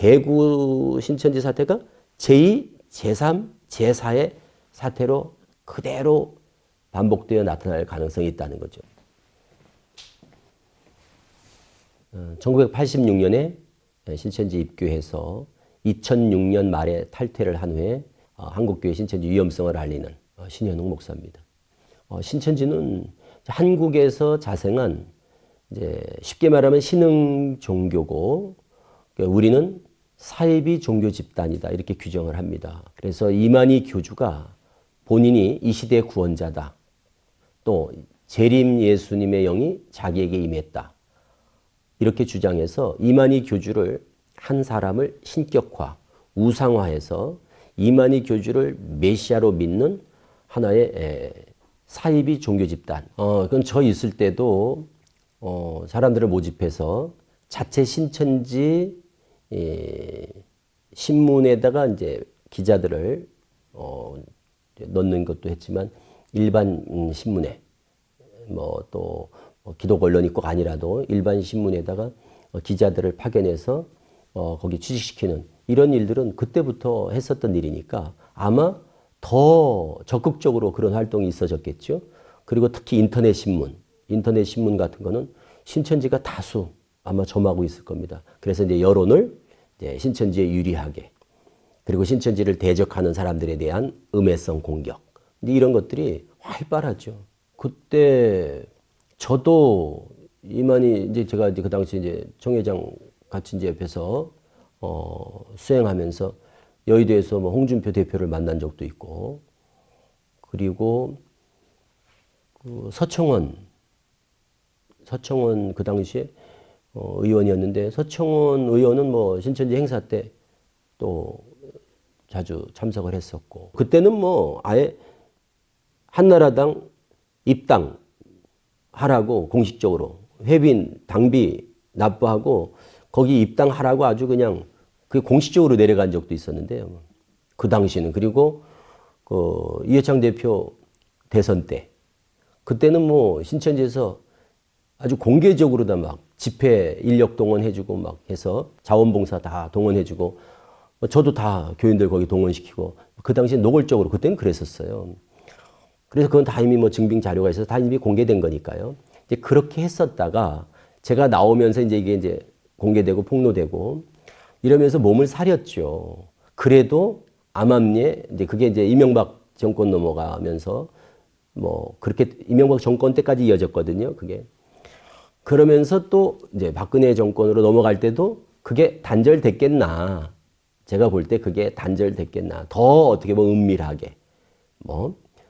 대구 신천지 사태가 제2, 제3, 제4의 사태로 그대로 반복되어 나타날 가능성이 있다는 거죠. 1986년에 신천지 입교해서 2006년 말에 탈퇴를 한 후에 한국교회 신천지 위험성을 알리는 신현웅 목사입니다. 신천지는 한국에서 자생한 이제 쉽게 말하면 신흥 종교고 우리는 사이비 종교 집단이다 이렇게 규정을 합니다. 그래서 이만희 교주가 본인이 이 시대의 구원자다. 또 재림 예수님의 영이 자기에게 임했다. 이렇게 주장해서 이만희 교주를 한 사람을 신격화, 우상화해서 이만희 교주를 메시아로 믿는 하나의 사이비 종교 집단. 그건 저 있을 때도 사람들을 모집해서 자체 신천지 신문에다가 이제 기자들을 넣는 것도 했지만 일반 신문에 또 기독 언론이 꼭 아니라도 일반 신문에다가 기자들을 파견해서 거기 취직시키는 이런 일들은 그때부터 했었던 일이니까 아마 더 적극적으로 그런 활동이 있어졌겠죠. 그리고 특히 인터넷 신문 같은 거는 신천지가 다수 아마 점하고 있을 겁니다. 그래서 이제 여론을 이제 신천지에 유리하게 그리고 신천지를 대적하는 사람들에 대한 음해성 공격 이런 것들이 활발하죠. 그때 저도 이만희 이제 제가 이제 그 당시 이제 청회장 같이 이제 옆에서 수행하면서 여의도에서 뭐 홍준표 대표를 만난 적도 있고 그리고 그 서청원 그 당시에 의원이었는데 서청원 의원은 뭐 신천지 행사 때 또 자주 참석을 했었고 그때는 뭐 아예 한나라당 입당하라고 공식적으로 회빈 당비 납부하고 거기 입당하라고 아주 그냥 그게 공식적으로 내려간 적도 있었는데요. 그 당시는 그리고 그 이해창 대표 대선 때 그때는 뭐 신천지에서 아주 공개적으로 다 막 집회 인력 동원해주고 막 해서 자원봉사 다 동원해주고 저도 다 교인들 거기 동원시키고 그 당시에 노골적으로 그때는 그랬었어요. 그래서 그건 다 이미 뭐 증빙 자료가 있어서 다 이미 공개된 거니까요. 이제 그렇게 했었다가 제가 나오면서 이제 이게 이제 공개되고 폭로되고 이러면서 몸을 사렸죠. 그래도 암암리에 이제 그게 이제 이명박 정권 넘어가면서 뭐 그렇게 이명박 정권 때까지 이어졌거든요. 그게. 그러면서 또 이제 박근혜 정권으로 넘어갈 때도 그게 단절됐겠나. 제가 볼 때 그게 단절됐겠나. 더 어떻게 보면 은밀하게.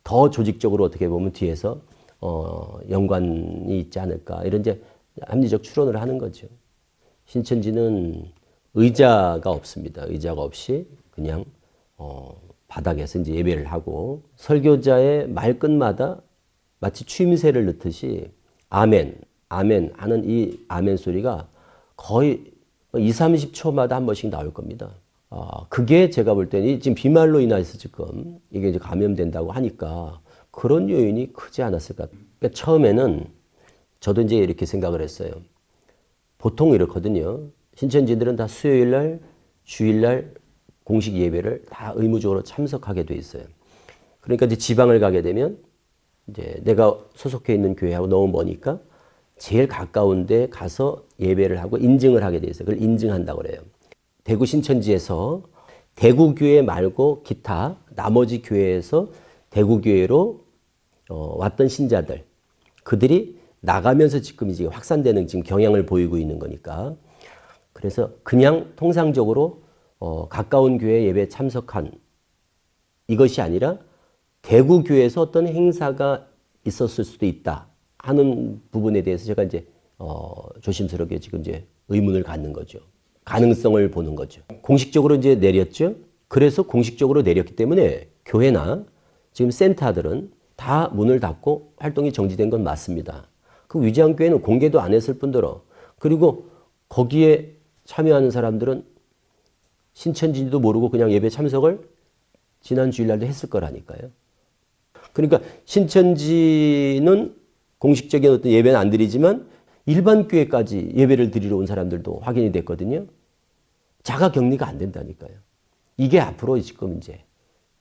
더 조직적으로 어떻게 보면 뒤에서 연관이 있지 않을까. 이런 이제 합리적 추론을 하는 거죠. 신천지는 의자가 없습니다. 의자가 없이 그냥 바닥에서 이제 예배를 하고 설교자의 말끝마다 마치 추임새를 넣듯이 아멘, 아멘 하는 이 아멘 소리가 거의 2, 30초마다 한 번씩 나올 겁니다. 그게 제가 볼 때는 지금 비말로 인해서 지금 이게 이제 감염된다고 하니까 그런 요인이 크지 않았을까. 그러니까 처음에는 저도 이제 이렇게 생각을 했어요. 보통 이렇거든요. 신천지들은 다 수요일 날, 주일 날 공식 예배를 다 의무적으로 참석하게 돼 있어요. 그러니까 이제 지방을 가게 되면 이제 내가 소속해 있는 교회하고 너무 머니까 제일 가까운 데 가서 예배를 하고 인증을 하게 돼 있어요. 그걸 인증한다고 그래요. 대구 신천지에서 대구교회 말고 기타 나머지 교회에서 대구교회로 왔던 신자들 그들이 나가면서 지금 이제 확산되는 지금 경향을 보이고 있는 거니까 그래서 그냥 통상적으로 가까운 교회 예배에 참석한 이것이 아니라 대구교회에서 어떤 행사가 있었을 수도 있다 하는 부분에 대해서 제가 이제 조심스럽게 지금 이제 의문을 갖는 거죠. 가능성을 보는 거죠. 공식적으로 이제 내렸죠. 그래서 공식적으로 내렸기 때문에 교회나 지금 센터들은 다 문을 닫고 활동이 정지된 건 맞습니다. 그 위지양교회는 공개도 안 했을 뿐더러 그리고 거기에 참여하는 사람들은 신천지도 모르고 그냥 예배 참석을 지난 주일날도 했을 거라니까요. 그러니까 신천지는 공식적인 어떤 예배는 안 드리지만 일반 교회까지 예배를 드리러 온 사람들도 확인이 됐거든요. 자가 격리가 안 된다니까요. 이게 앞으로 지금 이제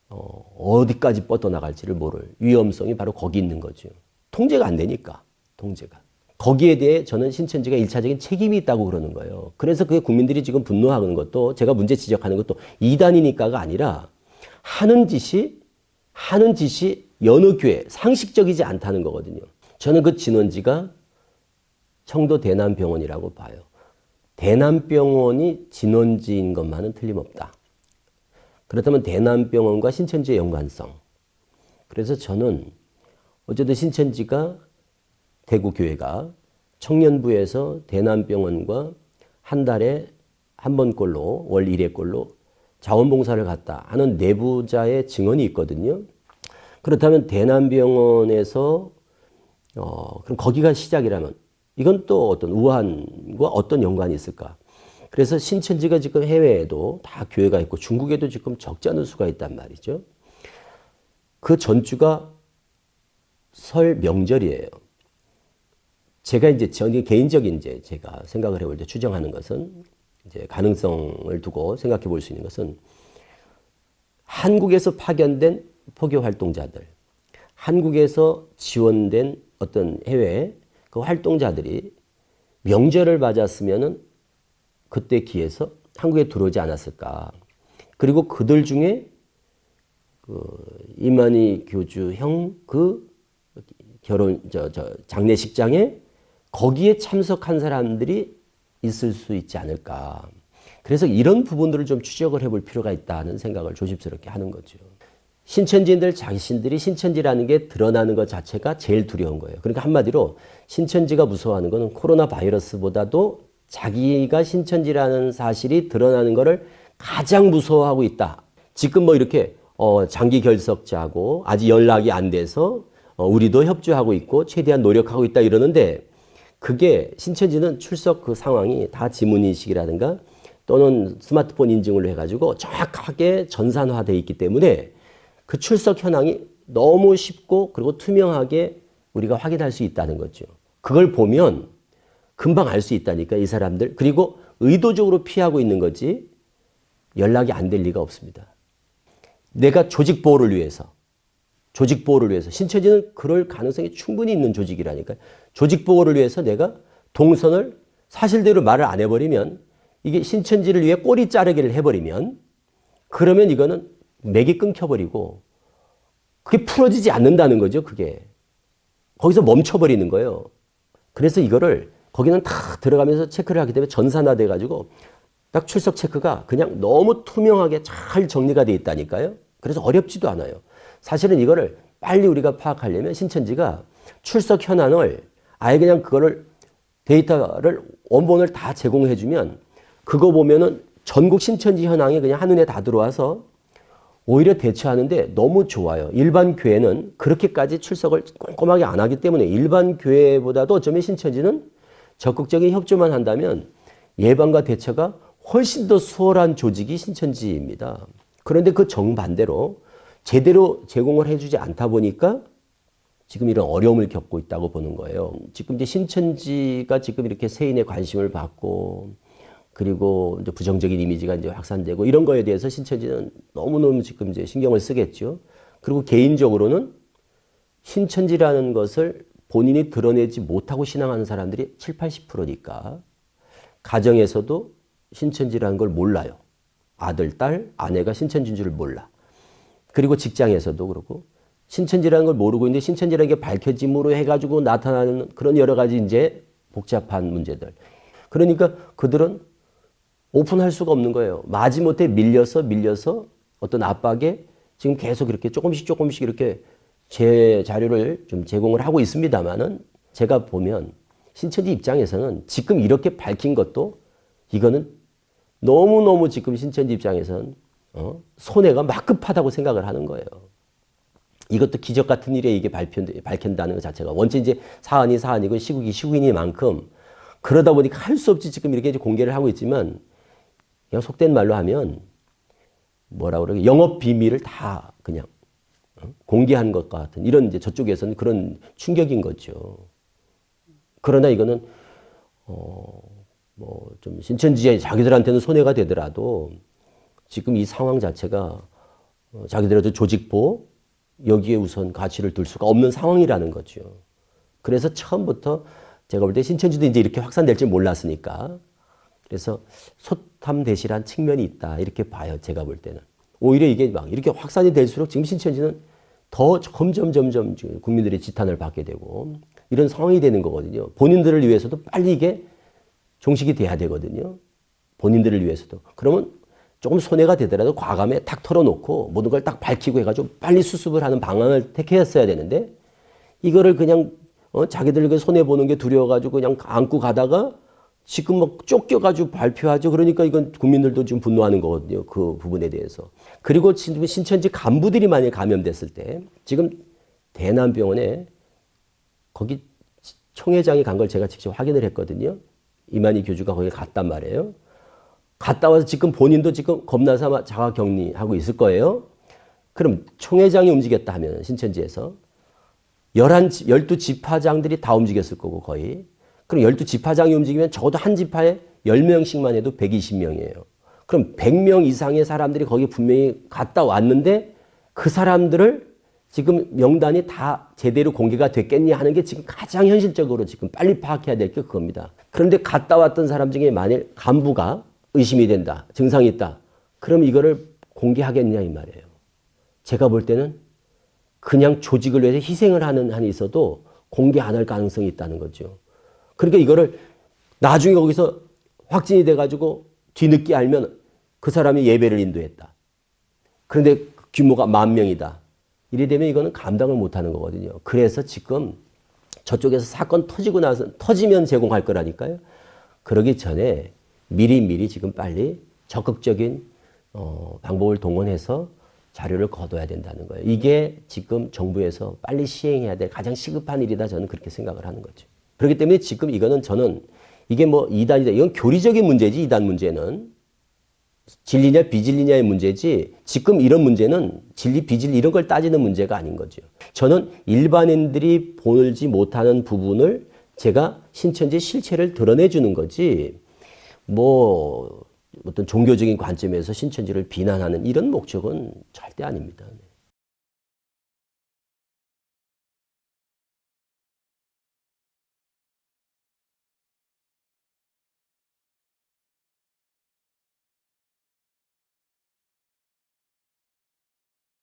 어디까지 뻗어나갈지를 모를 위험성이 바로 거기 있는 거죠. 통제가 안 되니까, 통제가. 거기에 대해 저는 신천지가 일차적인 책임이 있다고 그러는 거예요. 그래서 그게 국민들이 지금 분노하는 것도 제가 문제 지적하는 것도 이단이니까가 아니라 하는 짓이 여느 교회 상식적이지 않다는 거거든요. 저는 그 진원지가 청도 대남병원이라고 봐요. 대남병원이 진원지인 것만은 틀림없다. 그렇다면 대남병원과 신천지의 연관성. 그래서 저는 어쨌든 신천지가 대구교회가 청년부에서 대남병원과 한 달에 한 번꼴로 월 1회꼴로 자원봉사를 갔다 하는 내부자의 증언이 있거든요. 그렇다면 대남병원에서 그럼 거기가 시작이라면 이건 또 어떤 우한과 어떤 연관이 있을까? 그래서 신천지가 지금 해외에도 다 교회가 있고 중국에도 지금 적지 않은 수가 있단 말이죠. 그 전주가 설 명절이에요. 제가 이제 개인적인 제가 생각을 해볼 때 추정하는 것은 이제 가능성을 두고 생각해 볼 수 있는 것은 한국에서 파견된 포교 활동자들, 한국에서 지원된 어떤 해외 그 활동자들이 명절을 맞았으면은 그때 기해서 한국에 들어오지 않았을까. 그리고 그들 중에 이만희 교주 형 그 장례식장에 거기에 참석한 사람들이 있을 수 있지 않을까. 그래서 이런 부분들을 좀 추적을 해볼 필요가 있다는 생각을 조심스럽게 하는 거죠. 신천지인들 자신들이 신천지라는 게 드러나는 것 자체가 제일 두려운 거예요. 그러니까 한마디로 신천지가 무서워하는 것은 코로나 바이러스보다도 자기가 신천지라는 사실이 드러나는 것을 가장 무서워하고 있다. 지금 뭐 이렇게 장기 결석자고 아직 연락이 안 돼서 우리도 협조하고 있고 최대한 노력하고 있다 이러는데 그게 신천지는 출석 그 상황이 다 지문인식이라든가 또는 스마트폰 인증을 해가지고 정확하게 전산화되어 있기 때문에 그 출석 현황이 너무 쉽고 그리고 투명하게 우리가 확인할 수 있다는 거죠. 그걸 보면 금방 알 수 있다니까 이 사람들. 그리고 의도적으로 피하고 있는 거지 연락이 안 될 리가 없습니다. 내가 조직 보호를 위해서 신천지는 그럴 가능성이 충분히 있는 조직이라니까요. 조직 보호를 위해서 내가 동선을 사실대로 말을 안 해버리면 이게 신천지를 위해 꼬리 자르기를 해버리면 그러면 이거는 맥이 끊겨버리고 그게 풀어지지 않는다는 거죠. 그게. 거기서 멈춰버리는 거예요. 그래서 이거를 거기는 다 들어가면서 체크를 하기 때문에 전산화돼 가지고 딱 출석 체크가 그냥 너무 투명하게 잘 정리가 돼 있다니까요. 그래서 어렵지도 않아요. 사실은 이거를 빨리 우리가 파악하려면 신천지가 출석 현황을 아예 그냥 그거를 데이터를 원본을 다 제공해 주면 그거 보면은 전국 신천지 현황이 그냥 한눈에 다 들어와서 오히려 대처하는데 너무 좋아요. 일반 교회는 그렇게까지 출석을 꼼꼼하게 안 하기 때문에 일반 교회보다도 어쩌면 신천지는 적극적인 협조만 한다면 예방과 대처가 훨씬 더 수월한 조직이 신천지입니다. 그런데 그 정반대로 제대로 제공을 해주지 않다 보니까 지금 이런 어려움을 겪고 있다고 보는 거예요. 지금 이제 신천지가 지금 이렇게 세인의 관심을 받고 그리고 이제 부정적인 이미지가 이제 확산되고 이런 거에 대해서 신천지는 너무너무 지금 이제 신경을 쓰겠죠. 그리고 개인적으로는 신천지라는 것을 본인이 드러내지 못하고 신앙하는 사람들이 7, 80%니까 가정에서도 신천지라는 걸 몰라요. 아들, 딸, 아내가 신천지인 줄 몰라. 그리고 직장에서도 그렇고 신천지라는 걸 모르고 있는데 신천지라는 게 밝혀짐으로 해가지고 나타나는 그런 여러 가지 이제 복잡한 문제들. 그러니까 그들은 오픈할 수가 없는 거예요. 마지못해 밀려서 어떤 압박에 지금 계속 이렇게 조금씩 이렇게 제 자료를 좀 제공을 하고 있습니다만은 제가 보면 신천지 입장에서는 지금 이렇게 밝힌 것도 이거는 너무너무 지금 신천지 입장에서는 손해가 막급하다고 생각을 하는 거예요. 이것도 기적 같은 일에 이게 밝힌다는 것 자체가 원체 이제 사안이 사안이고 시국이 시국이니만큼 그러다 보니까 할 수 없이 지금 이렇게 공개를 하고 있지만 그냥 속된 말로 하면 뭐라 그러게 영업 비밀을 다 그냥 공개한 것과 같은 이런 이제 저쪽에서는 그런 충격인 거죠. 그러나 이거는 뭐 좀 신천지에 자기들한테는 손해가 되더라도 지금 이 상황 자체가 자기들의 조직보 여기에 우선 가치를 둘 수가 없는 상황이라는 거죠. 그래서 처음부터 제가 볼 때 신천지도 이제 이렇게 확산될 줄 몰랐으니까 그래서 소탐대실한 측면이 있다 이렇게 봐요. 제가 볼 때는. 오히려 이게 막 이렇게 확산이 될수록 지금 신천지는 더 점점 국민들의 지탄을 받게 되고 이런 상황이 되는 거거든요. 본인들을 위해서도 빨리 이게 종식이 돼야 되거든요. 본인들을 위해서도. 그러면 조금 손해가 되더라도 과감히 탁 털어놓고 모든 걸 딱 밝히고 해가지고 빨리 수습을 하는 방안을 택했어야 되는데 이거를 그냥 자기들 손해보는 게 두려워가지고 그냥 안고 가다가 지금 막 쫓겨가지고 발표하죠. 그러니까 이건 국민들도 지금 분노하는 거거든요. 그 부분에 대해서. 그리고 신천지 간부들이 만약에 감염됐을 때 지금 대남병원에 거기 총회장이 간 걸 제가 직접 확인을 했거든요. 이만희 교주가 거기 갔단 말이에요. 갔다 와서 지금 본인도 지금 겁나서 아마 자가격리하고 있을 거예요. 그럼 총회장이 움직였다 하면 신천지에서 12지파장들이 다 움직였을 거고 거의. 그럼 12지파장이 움직이면 적어도 한 지파에 10명씩만 해도 120명이에요. 그럼 100명 이상의 사람들이 거기 분명히 갔다 왔는데 그 사람들을 지금 명단이 다 제대로 공개가 됐겠냐 하는 게 지금 가장 현실적으로 지금 빨리 파악해야 될 게 그겁니다. 그런데 갔다 왔던 사람 중에 만일 간부가 의심이 된다, 증상이 있다. 그럼 이거를 공개하겠냐 이 말이에요. 제가 볼 때는 그냥 조직을 위해서 희생을 하는 한이 있어도 공개 안 할 가능성이 있다는 거죠. 그러니까 이거를 나중에 거기서 확진이 돼가지고 뒤늦게 알면 그 사람이 예배를 인도했다. 그런데 규모가 10,000명이다. 이래 되면 이거는 감당을 못하는 거거든요. 그래서 지금 저쪽에서 사건 터지고 나서 터지면 제공할 거라니까요. 그러기 전에 미리 지금 빨리 적극적인 방법을 동원해서 자료를 거둬야 된다는 거예요. 이게 지금 정부에서 빨리 시행해야 될 가장 시급한 일이다 저는 그렇게 생각을 하는 거죠. 그렇기 때문에 지금 이거는 저는 이게 뭐 이단이다. 이건 교리적인 문제지 이단 문제는. 진리냐 비진리냐의 문제지 지금 이런 문제는 진리 비진리 이런 걸 따지는 문제가 아닌 거죠. 저는 일반인들이 보지 못하는 부분을 제가 신천지 실체를 드러내주는 거지 뭐 어떤 종교적인 관점에서 신천지를 비난하는 이런 목적은 절대 아닙니다.